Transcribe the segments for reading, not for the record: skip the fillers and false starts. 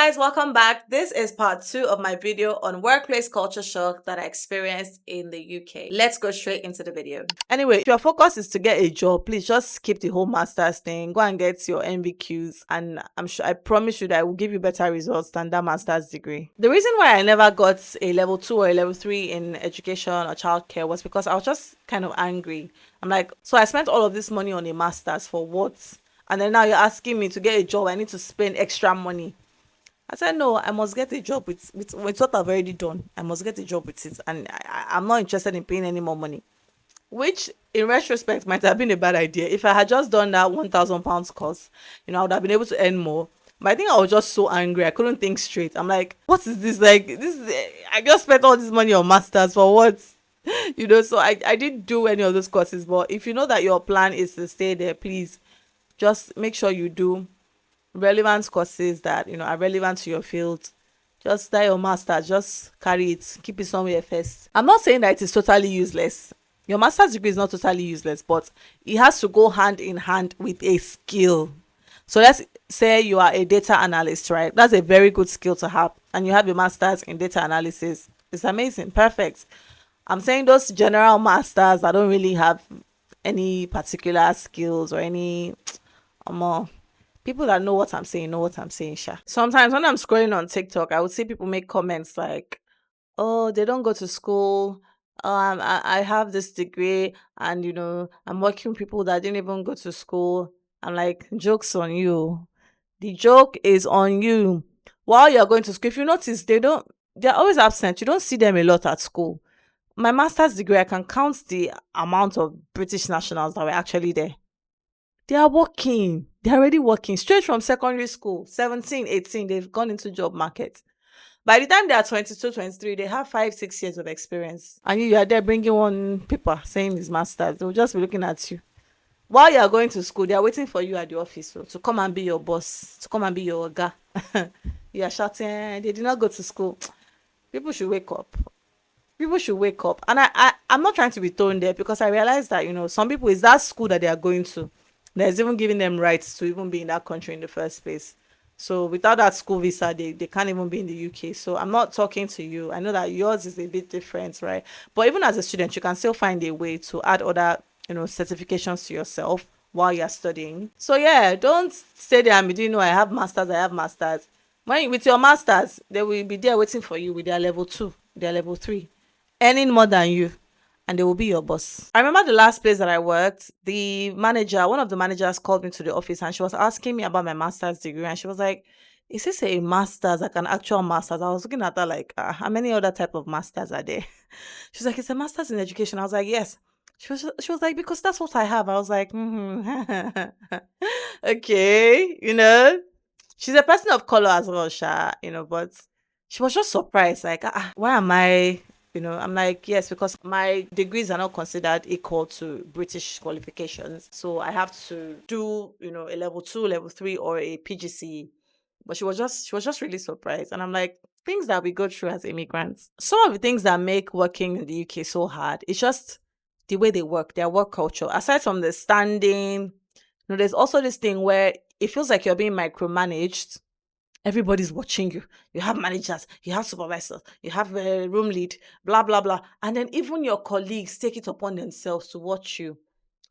guys, welcome back. This is part 2 of my video on workplace culture shock that I experienced in the UK. Let's go straight into the video. Anyway, if your focus is to get a job, please just skip the whole master's thing. Go and get your MVQs, and I promise you that I will give you better results than that master's degree. The reason why I never got a level 2 or a level 3 in education or childcare was because I was just kind of angry. I'm like, so I spent all of this money on a master's for what? And then now you're asking me to get a job, I need to spend extra money. I said, no, I must get a job with what I've already done. I must get a job with it. And I'm not interested in paying any more money. Which, in retrospect, might have been a bad idea. If I had just done that £1,000 course, I would have been able to earn more. But I think I was just so angry. I couldn't think straight. I'm like, what is this? Like, I just spent all this money on masters for what? So I didn't do any of those courses. But if you know that your plan is to stay there, please just make sure you do relevant courses that are relevant to your field. Just start your master, just carry it, keep it somewhere first. I'm not saying that it is totally useless. Your master's degree is not totally useless, but it has to go hand in hand with a skill. So let's say you are a data analyst, right? That's a very good skill to have, and you have a master's in data analysis. It's amazing, perfect. I'm saying those general masters that don't really have any particular skills or any people that know what I'm saying, Sha. Sometimes when I'm scrolling on TikTok, I would see people make comments like, oh, they don't go to school. I have this degree, and I'm working with people that didn't even go to school. I'm like, joke's on you. The joke is on you. While you're going to school, if you notice, they're always absent. You don't see them a lot at school. My master's degree, I can count the amount of British nationals that were actually there. They are working. They're already working straight from secondary school. 17, 18, they've gone into job market. By the time they are 22, 23, they have 5, 6 years of experience. And you are there bringing one paper saying it's masters. They'll just be looking at you. While you are going to school, they are waiting for you at the office to come and be your boss, to come and be your guy. You are shouting, they did not go to school. People should wake up. And I'm not trying to be thrown there, because I realize that, some people, it's that school that they are going to that's even giving them rights to even be in that country in the first place. So without that school visa, they can't even be in the UK. So I'm not talking to you. I know that yours is a bit different, right? But even as a student, you can still find a way to add other, certifications to yourself while you're studying. So yeah, don't stay there and be doing, I have masters. With your masters, they will be there waiting for you with their level 2, their level 3, earning more than you. And they will be your boss. I remember the last place that I worked, one of the managers called me to the office, and she was asking me about my master's degree. And she was like, is this a master's, like an actual master's? I was looking at her like, how many other type of masters are there? She's like, it's a master's in education. I was like, yes. She was like, because that's what I have. I was like, okay, she's a person of color as well, but she was just surprised, like, why am I, I'm like, yes, because my degrees are not considered equal to British qualifications. So I have to do, a level 2, level 3, or a PGCE. But she was just really surprised. And I'm like, things that we go through as immigrants. Some of the things that make working in the UK so hard, it's just the way they work, their work culture. Aside from the standing, there's also this thing where it feels like you're being micromanaged. Everybody's watching you. You have managers, you have supervisors, you have a room lead, blah, blah, blah. And then even your colleagues take it upon themselves to watch you,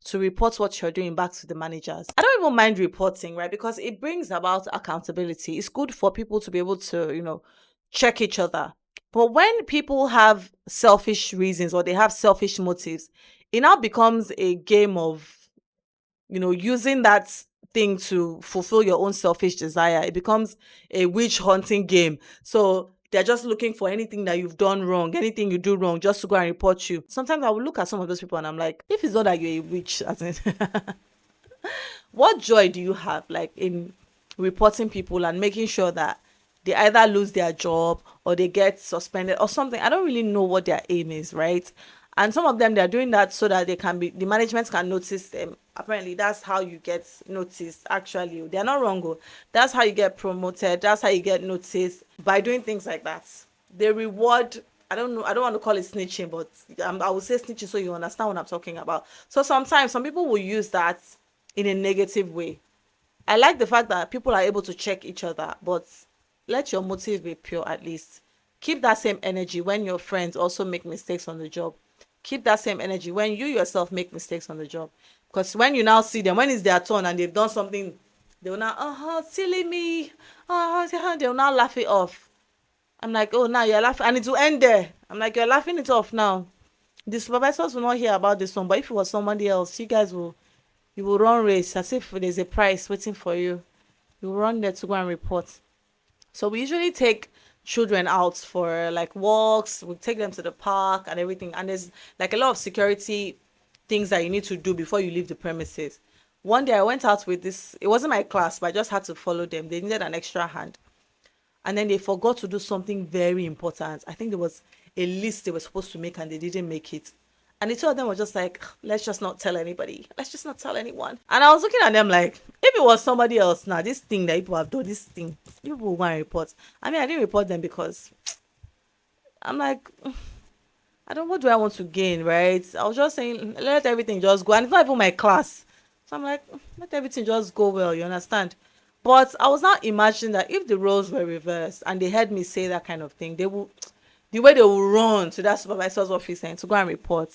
to report what you're doing back to the managers. I don't even mind reporting, right? Because it brings about accountability. It's good for people to be able to, check each other. But when people have selfish reasons or they have selfish motives, it now becomes a game of, using that thing to fulfill your own selfish desire. It becomes a witch hunting game. So they're just looking for anything that you've done wrong, anything you do wrong, just to go and report you. Sometimes I will look at some of those people and I'm like, if it's not that you're a witch, as in, what joy do you have, like, in reporting people and making sure that they either lose their job or they get suspended or something? I don't really know what their aim is, right? And some of them, they're doing that so that the management can notice them. Apparently, that's how you get noticed, actually. They're not wrong. That's how you get promoted. That's how you get noticed, by doing things like that. They reward, I don't know, I don't want to call it snitching, but I would say snitching so you understand what I'm talking about. So sometimes some people will use that in a negative way. I like the fact that people are able to check each other, but let your motive be pure at least. Keep that same energy when your friends also make mistakes on the job. Keep that same energy when you yourself make mistakes on the job. Because when you now see them, when it's their turn and they've done something, they will now, silly me. They will now laugh it off. I'm like, oh, now you're laughing. And it will end there. I'm like, you're laughing it off now. The supervisors will not hear about this one, but if it was somebody else, you will run race as if there's a prize waiting for you. You will run there to go and report. So we usually take children out for like walks. We take them to the park and everything. And there's like a lot of security things that you need to do before you leave the premises. One day I went out with this. It wasn't my class, but I just had to follow them. They needed an extra hand, and then they forgot to do something very important. I think there was a list they were supposed to make and they didn't make it. And the two of them were just like, let's just not tell anybody. Let's just not tell anyone. And I was looking at them like, if it was somebody else now, this thing that people have done, this thing, people will want to report. I mean, I didn't report them because I'm like, I don't, what do I want to gain, right? I was just saying, let everything just go. And it's not even my class. So I'm like, let everything just go well, you understand? But I was not imagining that if the roles were reversed and they heard me say that kind of thing, they would, the way they will run to that supervisor's office and to go and report.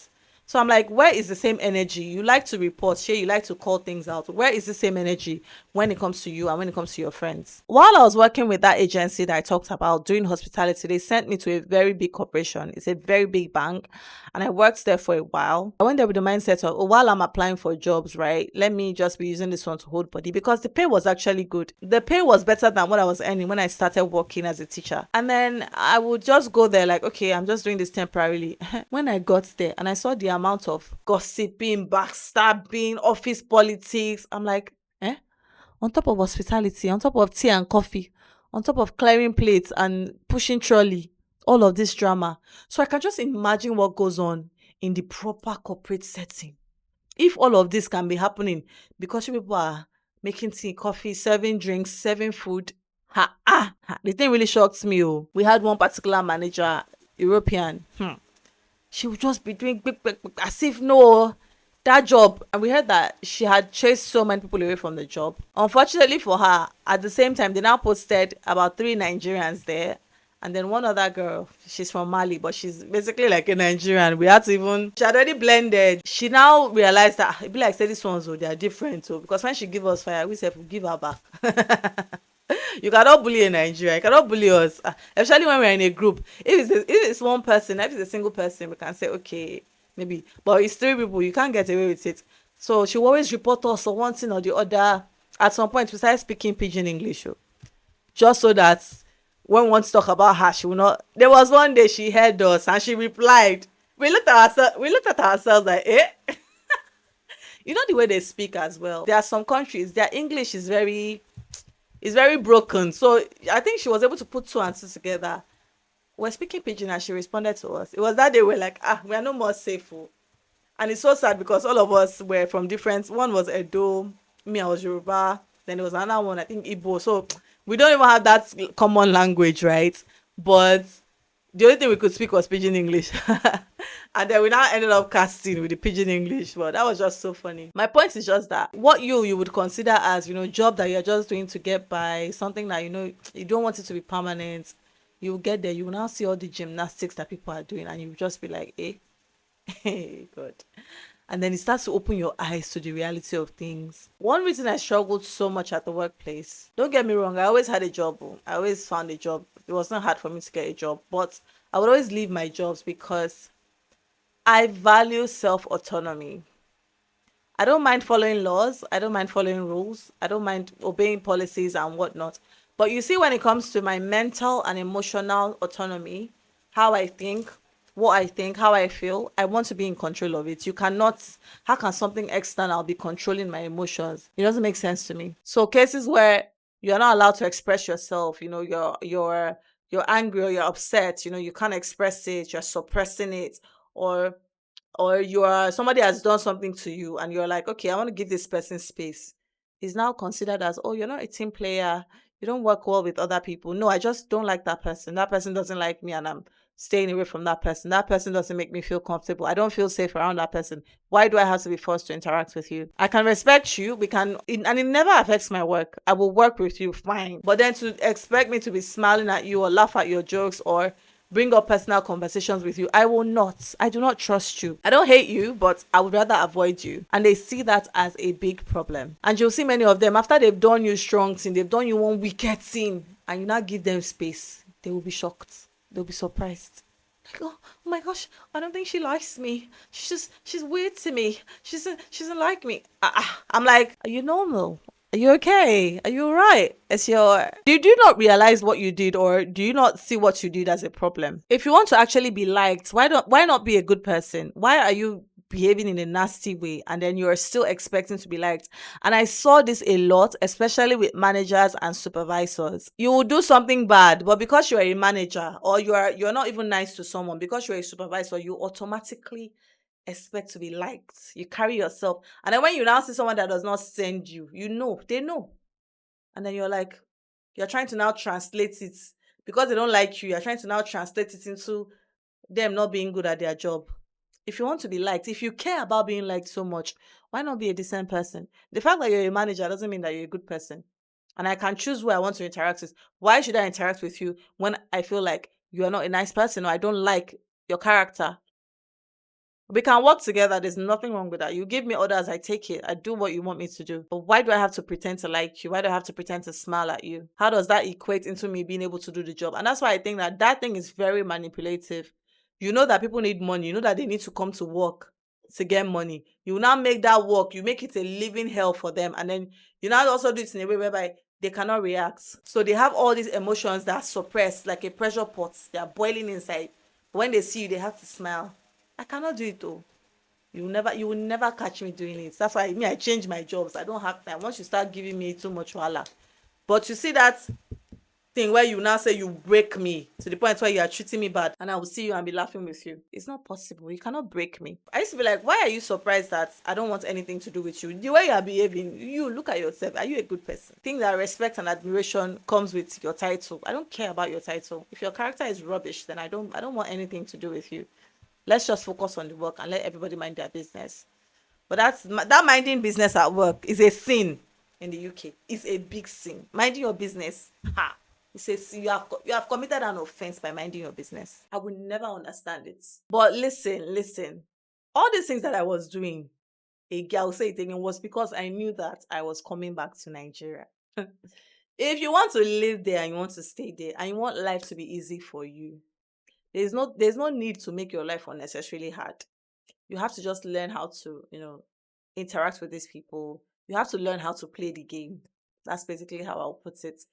So I'm like, where is the same energy? You like to report, Shay, you like to call things out. Where is the same energy when it comes to you and when it comes to your friends? While I was working with that agency that I talked about doing hospitality, they sent me to a very big corporation. It's a very big bank. And I worked there for a while. I went there with the mindset of, oh, while I'm applying for jobs, right, let me just be using this one to hold body, because the pay was actually good. The pay was better than what I was earning when I started working as a teacher. And then I would just go there like, okay, I'm just doing this temporarily. When I got there and I saw the amount of gossiping, backstabbing, office politics, I'm like, on top of hospitality, on top of tea and coffee, on top of clearing plates and pushing trolley, all of this drama. So I can just imagine what goes on in the proper corporate setting. If all of this can be happening because you people are making tea, coffee, serving drinks, serving food, the thing really shocks me. Oh, we had one particular manager, European. She would just be doing as if no, that job. And we heard that she had chased so many people away from the job. Unfortunately for her, at the same time, they now posted about 3 Nigerians there. And then one other girl, she's from Mali, but she's basically like a Nigerian. We had to even, she had already blended. She now realized that it be like, say, these ones, they are different. So, because when she give us fire, we said, we give her back. You cannot bully a Nigerian. You cannot bully us, especially when we're in a group. If it's one person, if it's a single person, we can say okay, maybe. But it's 3 people, you can't get away with it. So she will always report us on one thing or the other. At some point, we started speaking pidgin English, just so that when we want to talk about her, she will not. There was one day she heard us and she replied. We looked at ourselves. We looked at ourselves like, eh. You know the way they speak as well. There are some countries, their English is very broken. So I think she was able to put 2 and 2 together. We're speaking pidgin and she responded to us. It was that day we're like, we are no more safe. And it's so sad because all of us were from different. One was Edo, me, I was Yoruba. Then there was another one, I think Igbo. So we don't even have that common language, right? But the only thing we could speak was pidgin English. And then we now ended up casting with the pidgin English. But that was just so funny. My point is just that what you would consider as, job that you're just doing to get by, something that, you don't want it to be permanent. You will get there. You will now see all the gymnastics that people are doing. And you will just be like, hey, God. And then it starts to open your eyes to the reality of things. One reason I struggled so much at the workplace, don't get me wrong, I always had a job. I always found a job. It was not hard for me to get a job, but I would always leave my jobs because I value self-autonomy. I don't mind following laws. I don't mind following rules. I don't mind obeying policies and whatnot. But you see, when it comes to my mental and emotional autonomy, how I think, what I think, how I feel, I want to be in control of it. You cannot, how can something external be controlling my emotions? It doesn't make sense to me. So cases where you're not allowed to express yourself, you're angry or you're upset, you can't express it, you're suppressing it, or somebody has done something to you and you're like, okay, I want to give this person space. Is now considered as, oh, you're not a team player, you don't work well with other people. No, I just don't like that person. That person doesn't like me and I'm staying away from that person. That person doesn't make me feel comfortable. I don't feel safe around that person. Why do I have to be forced to interact with you? I can respect you. And it never affects my work. I will work with you, fine. But then to expect me to be smiling at you or laugh at your jokes or bring up personal conversations with you, I will not. I do not trust you. I don't hate you, but I would rather avoid you. And they see that as a big problem. And you'll see many of them, after they've done you strong thing, they've done you one wicked thing, and you now give them space, they will be shocked. They'll be surprised. Like, oh my gosh, I don't think she likes me. She's weird to me. She doesn't like me. I'm like, are you normal? Are you okay? Are you alright? Did you not realize what you did, or do you not see what you did as a problem? If you want to actually be liked, why not be a good person? Why are you behaving in a nasty way and then you're still expecting to be liked? And I saw this a lot, especially with managers and supervisors. You will do something bad, but because you're a manager, or you're not even nice to someone, because you're a supervisor, you automatically expect to be liked. You carry yourself. And then when you now see someone that does not send you, they know. And then you're trying to now translate it, because they don't like you. You're trying to now translate it into them not being good at their job. If you want to be liked, if you care about being liked so much, why not be a decent person? The fact that you're a manager doesn't mean that you're a good person. And I can choose who I want to interact with. Why should I interact with you when I feel like you are not a nice person, or I don't like your character? We can work together. There's nothing wrong with that. You give me orders, I take it. I do what you want me to do. But why do I have to pretend to like you? Why do I have to pretend to smile at you? How does that equate into me being able to do the job? And that's why I think that thing is very manipulative. You know that people need money. You know that they need to come to work to get money. You now make that work. You make it a living hell for them. And then you now also do it in a way whereby they cannot react. So they have all these emotions that are suppressed like a pressure pot. They are boiling inside. When they see you, they have to smile. I cannot do it though. You will never catch me doing it. That's why I change my jobs. I don't have time. Once you start giving me too much wahala. But you see that thing where you now say you break me to the point where you are treating me bad, and I will see you and be laughing with you. It's not possible. You cannot break me. I used to be like, why are you surprised that I don't want anything to do with you? The way you are behaving, you look at yourself. Are you a good person? Think that respect and admiration comes with your title. I don't care about your title. If your character is rubbish, then I don't want anything to do with you. Let's just focus on the work and let everybody mind their business. But that minding business at work is a sin in the UK. It's a big sin. Minding your business, it's a sin. You have committed an offense by minding your business. I will never understand it. But listen. All these things that I was doing, a girl say it again, was because I knew that I was coming back to Nigeria. If you want to live there and you want to stay there and you want life to be easy for you, there's no need to make your life unnecessarily hard. You have to just learn how to, interact with these people. You have to learn how to play the game. That's basically how I'll put it.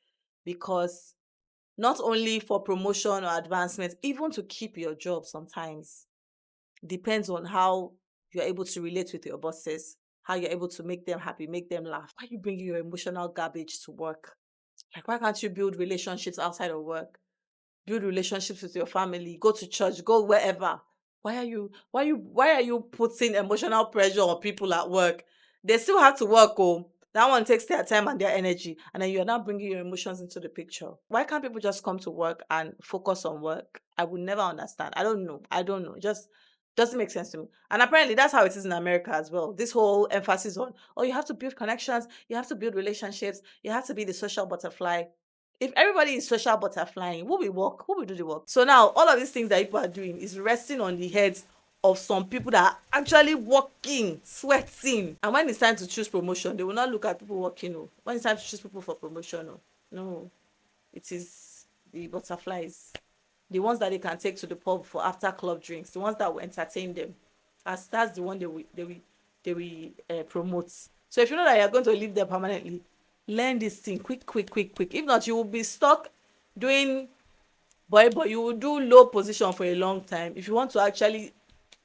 Because not only for promotion or advancement, even to keep your job sometimes depends on how you're able to relate with your bosses, how you're able to make them happy, make them laugh. Why are you bringing your emotional garbage to work? Like, why can't you build relationships outside of work? Build relationships with your family, go to church, go wherever. Why are you putting emotional pressure on people at work? They still have to work. Oh, that one takes their time and their energy, and then you're now bringing your emotions into the picture. Why can't people just come to work and focus on work? I would never understand. I don't know. Just doesn't make sense to me. And apparently that's how it is in America as well. This whole emphasis on, you have to build connections, you have to build relationships, you have to be the social butterfly. If everybody is social butterflying, who will work? Who will do the work? So now all of these things that people are doing is resting on the heads of some people that are actually working, sweating. And when it's time to choose promotion, they will not look at people working. No. When it's time to choose people for promotion, no. It is the butterflies. The ones that they can take to the pub for after club drinks, the ones that will entertain them. That's the one they will promote. So if you know that you're going to live there permanently, learn this thing quick. If not, you will be stuck doing boy. You will do low position for a long time. If you want to actually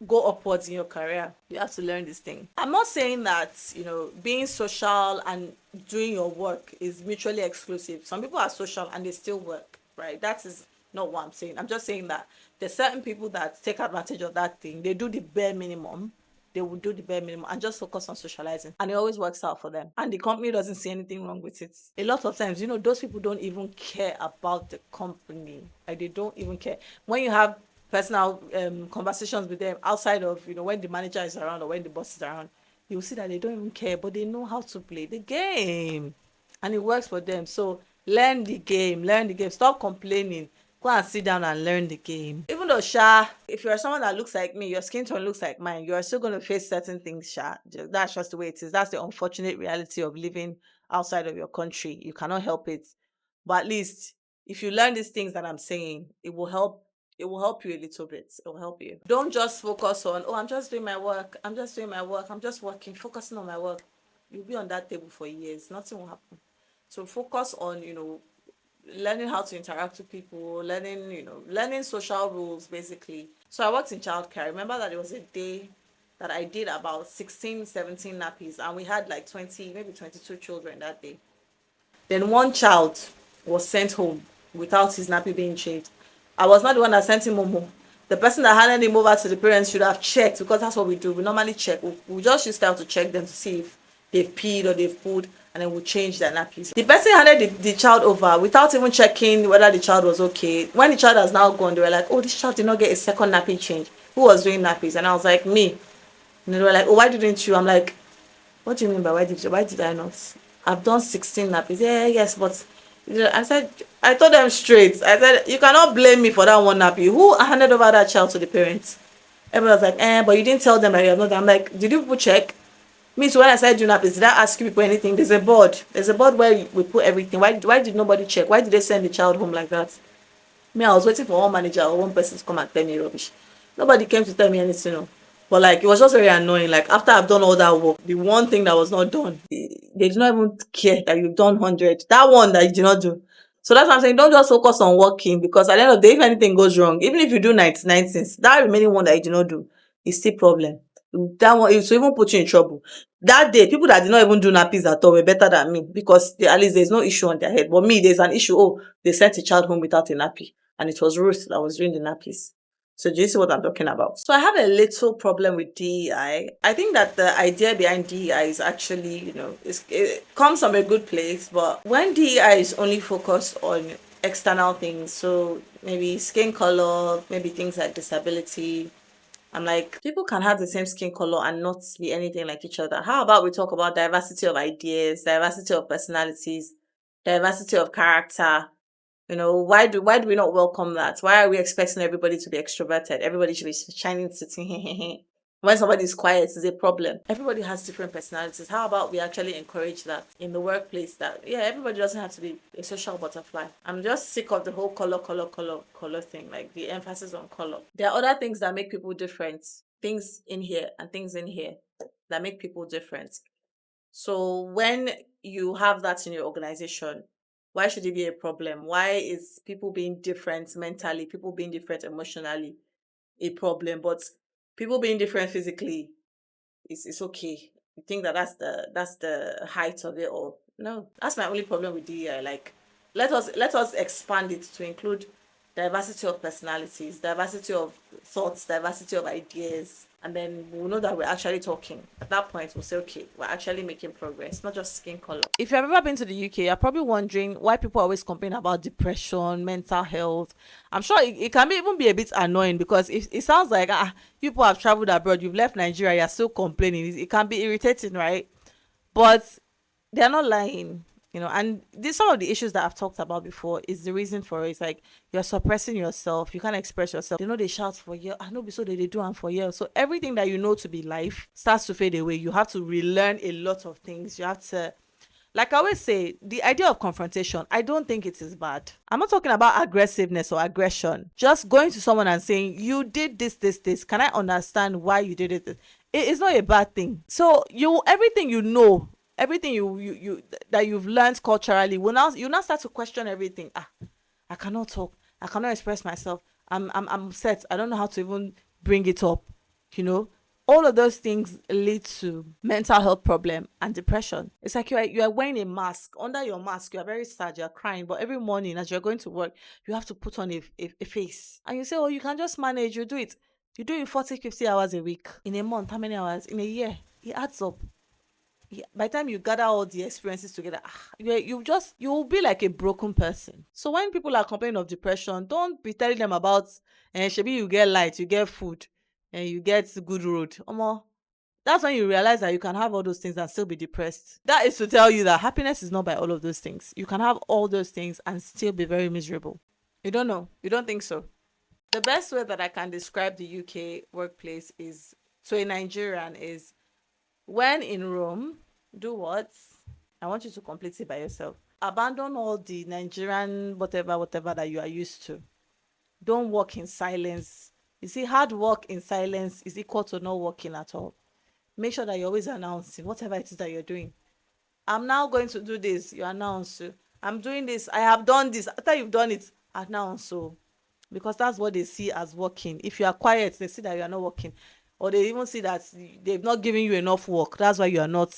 go upwards in your career, you have to learn this thing. I'm not saying that being social and doing your work is mutually exclusive. Some people are social and they still work, right? That is not what I'm saying. I'm just saying that there's certain people that take advantage of that thing. They do the bare minimum. They will do the bare minimum and just focus on socializing, and it always works out for them, and the company doesn't see anything wrong with it. A lot of times, those people don't even care about the company. Like, they don't even care. When you have personal conversations with them outside of, when the manager is around or when the boss is around, you'll see that they don't even care, but they know how to play the game, and it works for them. So learn the game, learn the game. Stop complaining. Go and sit down and learn the game. Even though, if you're someone that looks like me, your skin tone looks like mine, you are still going to face certain things, That's just the way it is. That's the unfortunate reality of living outside of your country. You cannot help it. But at least if you learn these things that I'm saying, it will help you a little bit. It will help you. Don't just focus on, oh, I'm just doing my work. I'm just doing my work. I'm just working, focusing on my work. You'll be on that table for years. Nothing will happen. So focus on, learning how to interact with people, learning social rules basically. So I worked in childcare. I remember that it was a day that I did about 16, 17 nappies, and we had like 20, maybe 22 children that day. Then one child was sent home without his nappy being changed. I was not the one that sent him home. The person that handed him over to the parents should have checked, because that's what we do. We normally check. We just use style to check them to see if they've peed or they've pooed, and then we'll change their nappies. The person handed the child over without even checking whether the child was okay. When the child has now gone, they were like, oh, this child did not get a second nappy change. Who was doing nappies? And I was like, me. And they were like, oh, why didn't you? I'm like, what do you mean by why did I not? I've done 16 nappies. Yeah, yes, but I said, I told them straight. I said, you cannot blame me for that one nappy. Who handed over that child to the parents? Everyone was like, but you didn't tell them that you have not done. I'm like, did you people check? Me too, when I started doing nappies, did I ask you people anything? There's a board. There's a board where we put everything. Why did nobody check? Why did they send the child home like that? Me, I was waiting for one manager or one person to come and tell me rubbish. Nobody came to tell me anything. No. But like, it was just very annoying. Like, after I've done all that work, the one thing that was not done, they did not even care that you've done 100. That one that you did not do. So that's why I'm saying, don't just focus on working, because at the end of the day, if anything goes wrong, even if you do 99 things, that remaining one that you did not do is still problem. That one is to even put you in trouble. That day, people that did not even do nappies at all were better than me, because at least there's no issue on their head. But me, there's an issue. Oh, they sent a child home without a nappy, and it was Ruth that was doing the nappies. So do you see what I'm talking about? So I have a little problem with DEI. I think that the idea behind DEI is actually, it comes from a good place, but when DEI is only focused on external things, so maybe skin color, maybe things like disability, I'm like, people can have the same skin color and not be anything like each other. How about we talk about diversity of ideas, diversity of personalities, diversity of character? Why do we not welcome that? Why are we expecting everybody to be extroverted? Everybody should be shining, sitting. When somebody is quiet, it's a problem. Everybody has different personalities. How about we actually encourage that in the workplace? That everybody doesn't have to be a social butterfly. I'm just sick of the whole color thing, like the emphasis on color. There are other things that make people different. Things in here and things in here that make people different. So when you have that in your organization, why should it be a problem? Why is people being different mentally, people being different emotionally a problem? But people being different physically, it's okay. You think that that's the height of it all? No, that's my only problem with DEI. Like, let us expand it to include diversity of personalities, diversity of thoughts, diversity of ideas, and then we'll know that we're actually talking. At that point, we'll say, okay, we're actually making progress, not just skin color. If you've ever been to the UK, you're probably wondering why people always complain about depression, mental health. I'm sure it can even be a bit annoying, because it sounds like people have traveled abroad, you've left Nigeria, you're still complaining. It can be irritating, right? But they're not lying. And some of the issues that I've talked about before is the reason for it. It's like you're suppressing yourself, you can't express yourself. They shout for you, I know, so they do, and for you. So everything that you know to be life starts to fade away. You have to relearn a lot of things. You have to, like I always say, the idea of confrontation, I don't think it is bad. I'm not talking about aggressiveness or aggression. Just going to someone and saying, you did this. Can I understand why you did it? It is not a bad thing. So everything you know, everything you that you've learned culturally, you now start to question everything. I cannot talk. I cannot express myself. I'm upset. I don't know how to even bring it up. All of those things lead to mental health problem and depression. It's like you are wearing a mask. Under your mask, you are very sad, you're crying, but every morning as you're going to work, you have to put on a face. And you say, oh, you can just manage, you do it. You do it 40, 50 hours a week. In a month, how many hours? In a year, it adds up. by the time you gather all the experiences together, you'll be like a broken person. So when people are complaining of depression, don't be telling them about shebi you get light, you get food, and you get good road. Omo, that's when you realize that you can have all those things and still be depressed. That is to tell you that happiness is not by all of those things. You can have all those things and still be very miserable. You don't know. You don't think so. The best way that I can describe the UK workplace is to a Nigerian is, when in Rome, do what? I want you to complete it by yourself. Abandon all the Nigerian whatever that you are used to. Don't work in silence. You see, hard work in silence is equal to not working at all. Make sure that you're always announcing whatever it is that you're doing. I'm now going to do this. You announce. I'm doing this. I have done this. After you've done it, announce. So, because that's what they see as working. If you are quiet, they see that you are not working, or they even see that they've not given you enough work. That's why you are not.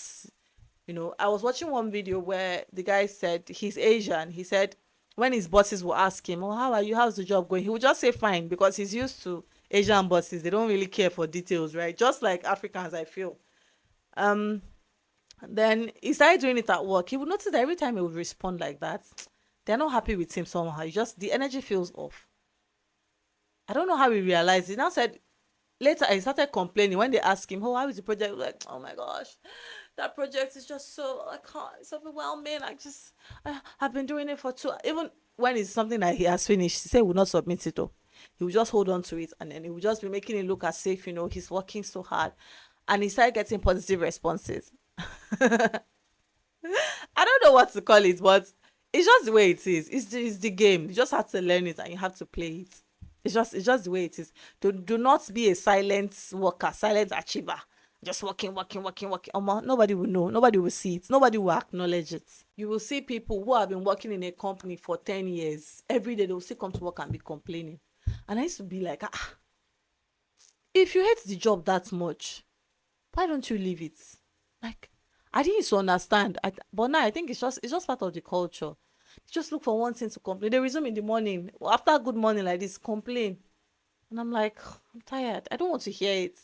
I was watching one video where the guy said he's Asian. He said when his bosses will ask him, "Oh, how are you? How's the job going?" He would just say fine, because he's used to Asian bosses. They don't really care for details, right? Just like Africans, I feel. Um, then he started doing it at work. He would notice that every time he would respond like that, they're not happy with him somehow. The energy feels off. I don't know how he realized it. Now said later he started complaining when they asked him, "Oh, how is the project?" He was like, "Oh my gosh, that project is just so, I can't, it's overwhelming. I've been doing it for two." Even when it's something that he has finished, he said he will not submit it though. He will just hold on to it, and then he will just be making it look as if he's working so hard. And he started getting positive responses. I don't know what to call it, but it's just the way it is. It's the game. You just have to learn it and you have to play it. It's just the way it is. Do not be a silent worker, silent achiever. Just working, working, working, working. Nobody will know. Nobody will see it. Nobody will acknowledge it. You will see people who have been working in a company for 10 years. Every day they will still come to work and be complaining. And I used to be like, if you hate the job that much, why don't you leave it? Like, I didn't used to understand. But now I think it's just part of the culture. Just look for one thing to complain. They resume in the morning. After a good morning like this, complain. And I'm like, I'm tired. I don't want to hear it.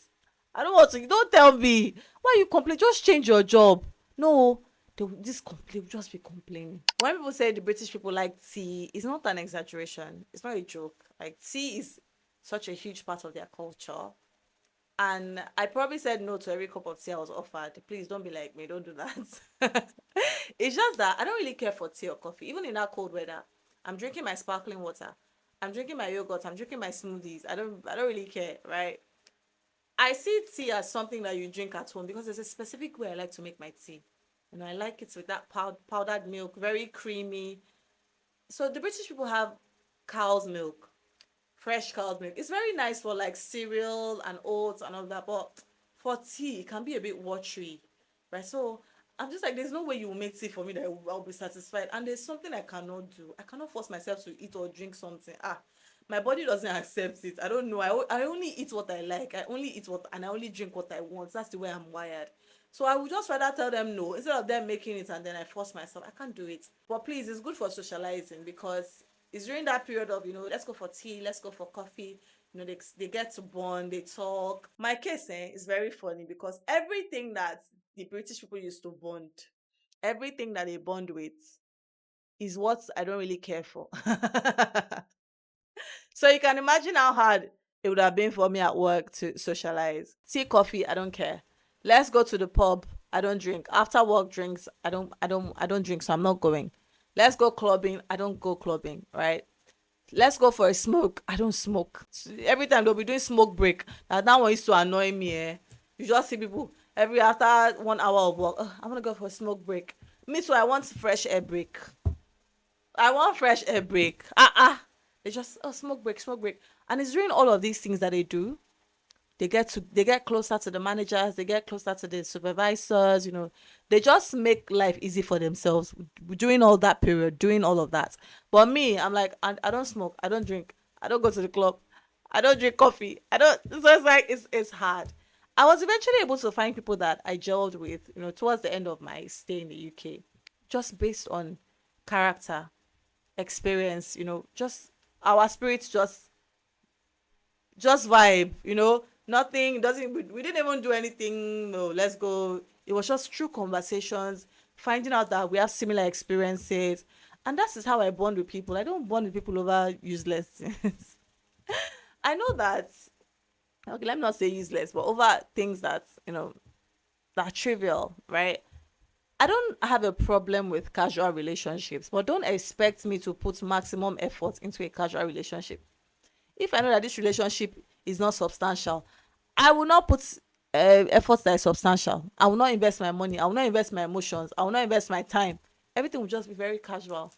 I don't want to. Don't tell me. Why you complain? Just change your job. No. This complain will just be complaining. When people say the British people like tea, it's not an exaggeration. It's not a joke. Like, tea is such a huge part of their culture. And I probably said no to every cup of tea I was offered. Please don't be like me. Don't do that. It's just that I don't really care for tea or coffee. Even in that cold weather, I'm drinking my sparkling water. I'm drinking my yogurt. I'm drinking my smoothies. I don't really care, right? I see tea as something that you drink at home because there's a specific way I like to make my tea. I like it with that powdered milk, very creamy. So the British people have cow's milk, fresh cow's milk. It's very nice for like cereal and oats and all that, but for tea, it can be a bit watery, right? So I'm just like, there's no way you will make tea for me that I'll be satisfied. And there's something I cannot do. I cannot force myself to eat or drink something. My body doesn't accept it. I don't know. I only eat what I like. I only eat what, and I only drink what I want. That's the way I'm wired. So I would just rather tell them no instead of them making it and then I force myself. I can't do it. But please, it's good for socializing because it's during that period of, let's go for tea, let's go for coffee. They get to bond, they talk. My case is very funny because everything that the British people used to bond, everything that they bond with is what I don't really care for. So you can imagine how hard it would have been for me at work to socialize. Tea, coffee, I don't care. Let's go to the pub. I don't drink. After work drinks, I don't drink, so I'm not going. Let's go clubbing. I don't go clubbing, right? Let's go for a smoke. I don't smoke. Every time they'll be doing smoke break. That one used to annoy me. You just see people every after 1 hour of work. "Oh, I'm gonna go for a smoke break." Me too. I want fresh air break. I want fresh air break. They just smoke break, smoke break, and it's during all of these things that they do. They get closer to the managers. They get closer to the supervisors. They just make life easy for themselves during all that period, doing all of that. But me, I'm like, I don't smoke. I don't drink. I don't go to the club. I don't drink coffee. I don't. So it's like it's hard. I was eventually able to find people that I gelled with, towards the end of my stay in the UK, just based on character, experience, just our spirits just vibe. Nothing doesn't. We didn't even do anything. No, let's go. It was just true conversations, finding out that we have similar experiences, and that is how I bond with people. I don't bond with people over useless things. I know that. Okay, let me not say useless, but over things that that are trivial, right? I don't have a problem with casual relationships, but don't expect me to put maximum effort into a casual relationship. If I know that this relationship is not substantial, I will not put effort that is substantial. I will not invest my money. I will not invest my emotions. I will not invest my time. Everything will just be very casual.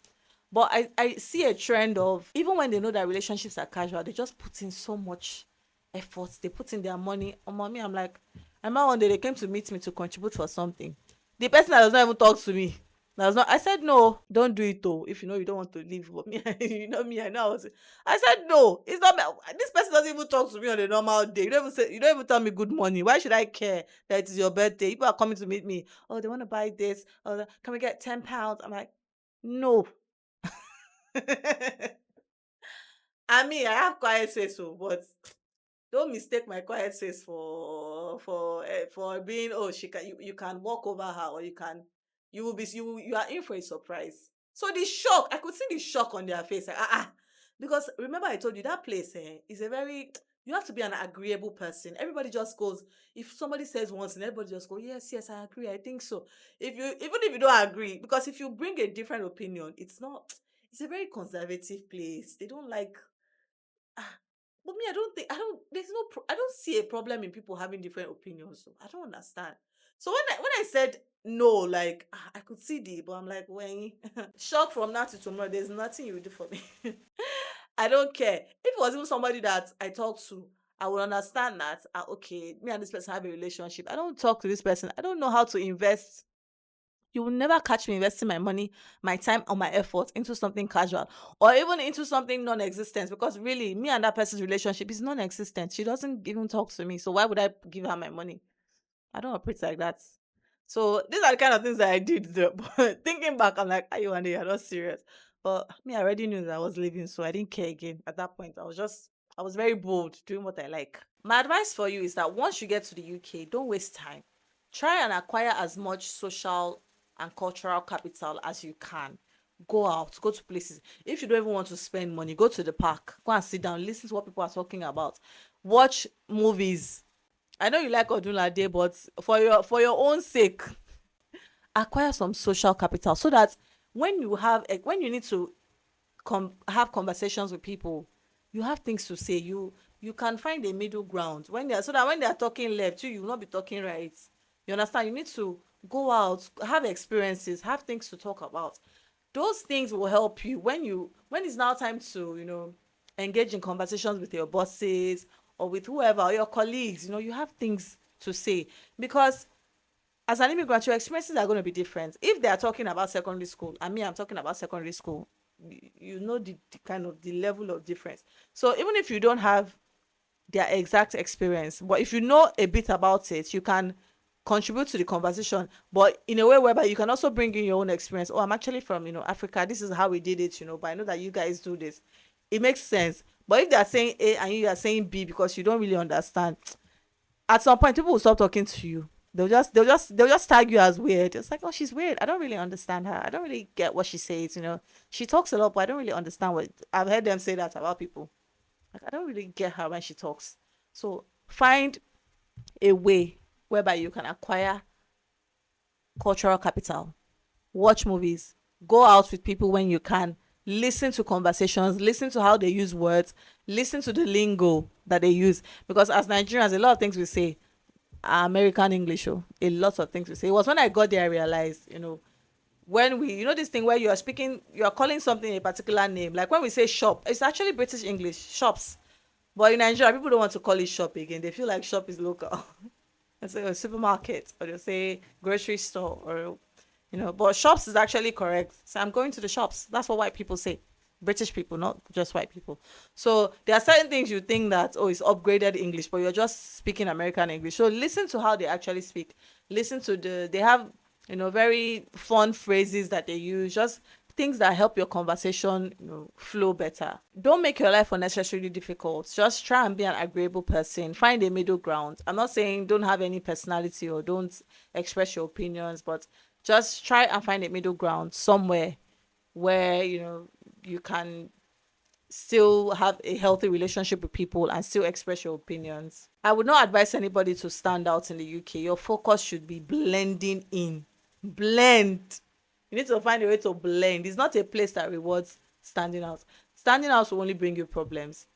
But I see a trend of, even when they know that relationships are casual, they just put in so much effort. They put in their money. Oh, mommy, I'm like, I remember one day they came to meet me to contribute for something. The person that does not even talk to me, that was not. I said no, don't do it though. If you know you don't want to leave, but me, you know me, I know. I said no. It's not. This person doesn't even talk to me on a normal day. You don't even say. You don't even tell me good morning. Why should I care that it is your birthday? People are coming to meet me. Oh, they want to buy this. Oh, can we get £10? I'm like, no. I mean, I have quiet space, so but don't mistake my quiet space for being, oh, she can, you can walk over her, or you will be, you are in for a surprise. So the shock, I could see the shock on their face, like because remember I told you that place is a very, you have to be an agreeable person. Everybody just goes, if somebody says one thing, everybody just go, yes, yes, I agree, I think so. If you, even if you don't agree, because if you bring a different opinion, it's not, it's a very conservative place. They don't like, ah, but me, I don't think, I don't. There's no. I don't see a problem in people having different opinions. So I don't understand. So when I said no, like I could see the, but I'm like, when shock from now to tomorrow, there's nothing you will do for me. I don't care. If it was even somebody that I talk to, I would understand that. Okay, me and this person have a relationship. I don't talk to this person. I don't know how to invest. You will never catch me investing my money, my time, or my effort into something casual, or even into something non-existent, because really, me and that person's relationship is non-existent. She doesn't even talk to me. So why would I give her my money? I don't operate like that. So these are the kind of things that I did. But thinking back, I'm like, are you one day? You're not serious. But me, I already knew that I was leaving, so I didn't care again. At that point, I was very bold doing what I like. My advice for you is that once you get to the UK, don't waste time. Try and acquire as much social and cultural capital as you can. Go out, go to places. If you don't even want to spend money, go to the park, go and sit down, listen to what people are talking about, watch movies. I know you like Odunlade, but for your own sake, acquire some social capital so that when you need to have conversations with people, you have things to say. You can find a middle ground when they are, so that when they are talking left, you will not be talking right. You understand? You need to go out, have experiences, have things to talk about. Those things will help you when it's now time to engage in conversations with your bosses or with whoever, or your colleagues. You have things to say, because as an immigrant, your experiences are going to be different. If they are talking about secondary school, and me, I'm talking about secondary school, you know the kind of the level of difference. So even if you don't have their exact experience, but if you know a bit about it, you can contribute to the conversation, but in a way whereby you can also bring in your own experience. Oh, I'm actually from Africa. This is how we did it, but I know that you guys do this. It makes sense. But if they are saying A and you are saying B because you don't really understand, at some point people will stop talking to you. They'll just tag you as weird. It's like, oh, she's weird. I don't really understand her. I don't really get what she says. She talks a lot, but I don't really understand what. I've heard them say that about people. Like, I don't really get her when she talks. So find a way whereby you can acquire cultural capital. Watch movies. Go out with people when you can. Listen to conversations. Listen to how they use words. Listen to the lingo that they use. Because as Nigerians, a lot of things we say are American English. Oh, a lot of things we say. It was when I got there I realized, when we, this thing where you are calling something a particular name. Like when we say shop, it's actually British English, shops. But in Nigeria, people don't want to call it shop again. They feel like shop is local. They say a supermarket, or they say grocery store, or but shops is actually correct. So I'm going to the shops. That's what white people say. British people, not just white people. So there are certain things you think that, oh, it's upgraded English, but you're just speaking American English. So listen to how they actually speak. Listen to they have very fun phrases that they use. Just things that help your conversation, flow better. Don't make your life unnecessarily difficult. Just try and be an agreeable person. Find a middle ground. I'm not saying don't have any personality or don't express your opinions, but just try and find a middle ground somewhere where you can still have a healthy relationship with people and still express your opinions. I would not advise anybody to stand out in the UK. Your focus should be blending in. Blend. You need to find a way to blend. It's not a place that rewards standing out. Standing out will only bring you problems.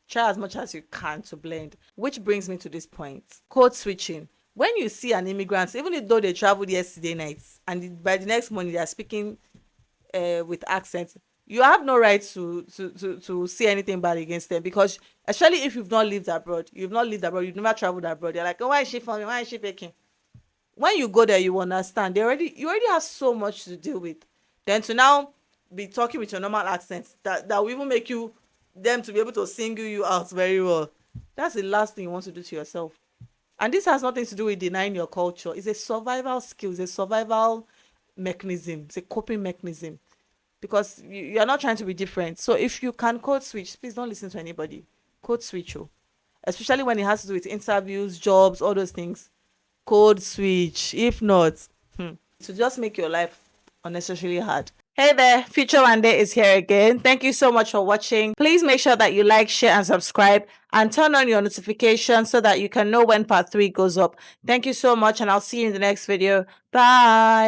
Try as much as you can to blend. Which brings me to this point. Code switching. When you see an immigrant, even though they traveled yesterday night and by the next morning they are speaking with accent, you have no right to say anything bad against them, because especially if you've not lived abroad, you've never traveled abroad, you're like, oh, why is she for me, why is she faking? When you go there, you understand you already have so much to deal with. Then to now be talking with your normal accent that will even make them to be able to single you out very well. That's the last thing you want to do to yourself. And this has nothing to do with denying your culture. It's a survival skill. It's a survival mechanism. It's a coping mechanism, because you are not trying to be different. So if you can code switch, please don't listen to anybody. Code switch, especially when it has to do with interviews, jobs, all those things. Code switch. If not, to just make your life unnecessarily hard. Hey there, Future One Day is here again. Thank you so much for watching. Please make sure that you like, share, and subscribe, and turn on your notifications so that you can know when part 3 goes up. Thank you so much, and I'll see you in the next video. Bye.